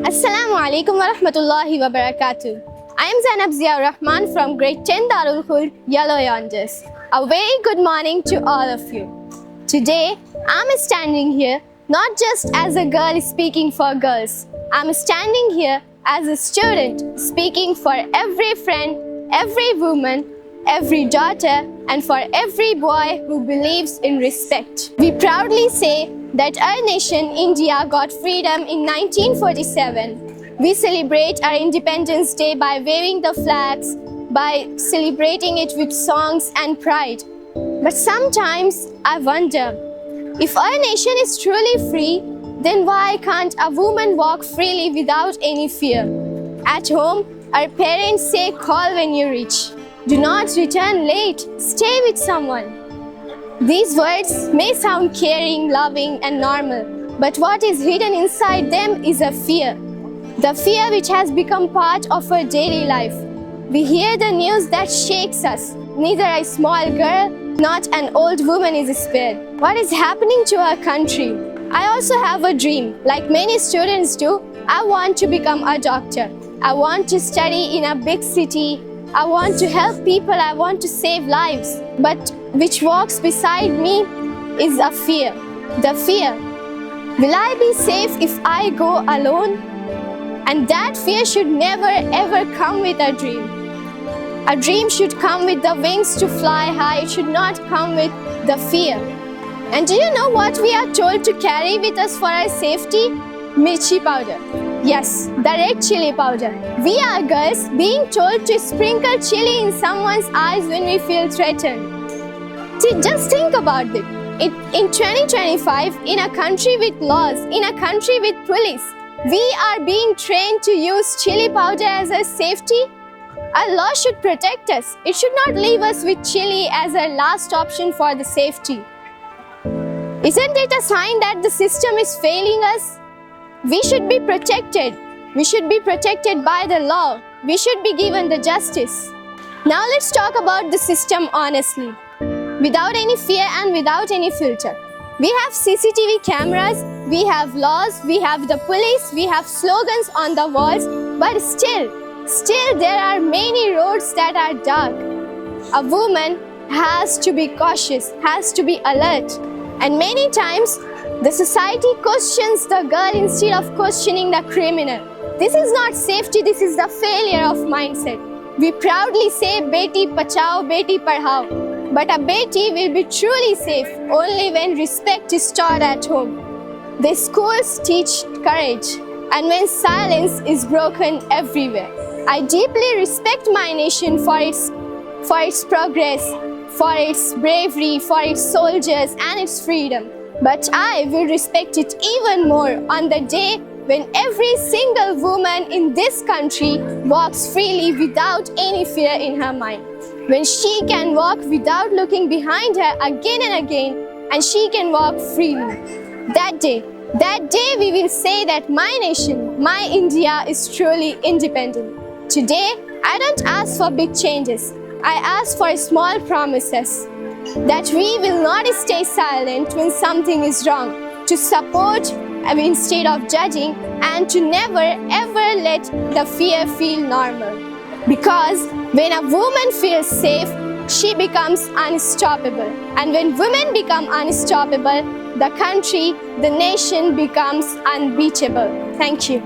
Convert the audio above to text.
Assalamu alaikum wa rahmatullahi wa barakatuh. I am Zainab Zia Rahman from grade 10 Darul Khuld, Yellow Yonders. A very good morning to all of you. Today, I'm standing here not just as a girl speaking for girls. I'm standing here as a student speaking for every friend, every woman, every daughter, and for every boy who believes in respect. We proudly say that our nation, India, got freedom in 1947. We celebrate our Independence Day by waving the flags, by celebrating it with songs and pride. But sometimes I wonder, if our nation is truly free, then why can't a woman walk freely without any fear? At home, our parents say, "Call when you reach. Do not return late. Stay with someone." These words may sound caring, loving, and normal, but what is hidden inside them is a fear. The fear which has become part of our daily life. We hear the news that shakes us. Neither a small girl, not an old woman is spared. What is happening to our country? I also have a dream. Like many students do, I want to become a doctor. I want to study in a big city. I want to help people. I want to save lives. But which walks beside me is a fear. The fear. Will I be safe if I go alone? And that fear should never ever come with a dream. A dream should come with the wings to fly high. It should not come with the fear. And do you know what we are told to carry with us for our safety? Mirchi powder. Yes, the red chili powder. We are girls being told to sprinkle chili in someone's eyes when we feel threatened. See, just think about it. In 2025, in a country with laws, in a country with police, we are being trained to use chili powder as a safety. Our law should protect us. It should not leave us with chili as our last option for the safety. Isn't it a sign that the system is failing us? We should be protected. We should be protected by the law. We should be given the justice. Now let's talk about the system honestly, without any fear and without any filter. We have CCTV cameras, we have laws, we have the police, we have slogans on the walls, but still there are many roads that are dark. A woman has to be cautious, has to be alert. And many times, the society questions the girl instead of questioning the criminal. This is not safety, this is the failure of mindset. We proudly say, "Beti Pachao, Beti Padhao." But a Beti will be truly safe only when respect is taught at home. The schools teach courage, and when silence is broken everywhere. I deeply respect my nation for its progress, for its bravery, for its soldiers and its freedom. But I will respect it even more on the day when every single woman in this country walks freely without any fear in her mind. When she can walk without looking behind her again and again, and she can walk freely. That day we will say that my nation, my India is truly independent. Today, I don't ask for big changes. I ask for small promises that we will not stay silent when something is wrong, to support instead of judging, and to never ever let the fear feel normal. Because when a woman feels safe, she becomes unstoppable. And when women become unstoppable, the country, the nation becomes unbeatable. Thank you.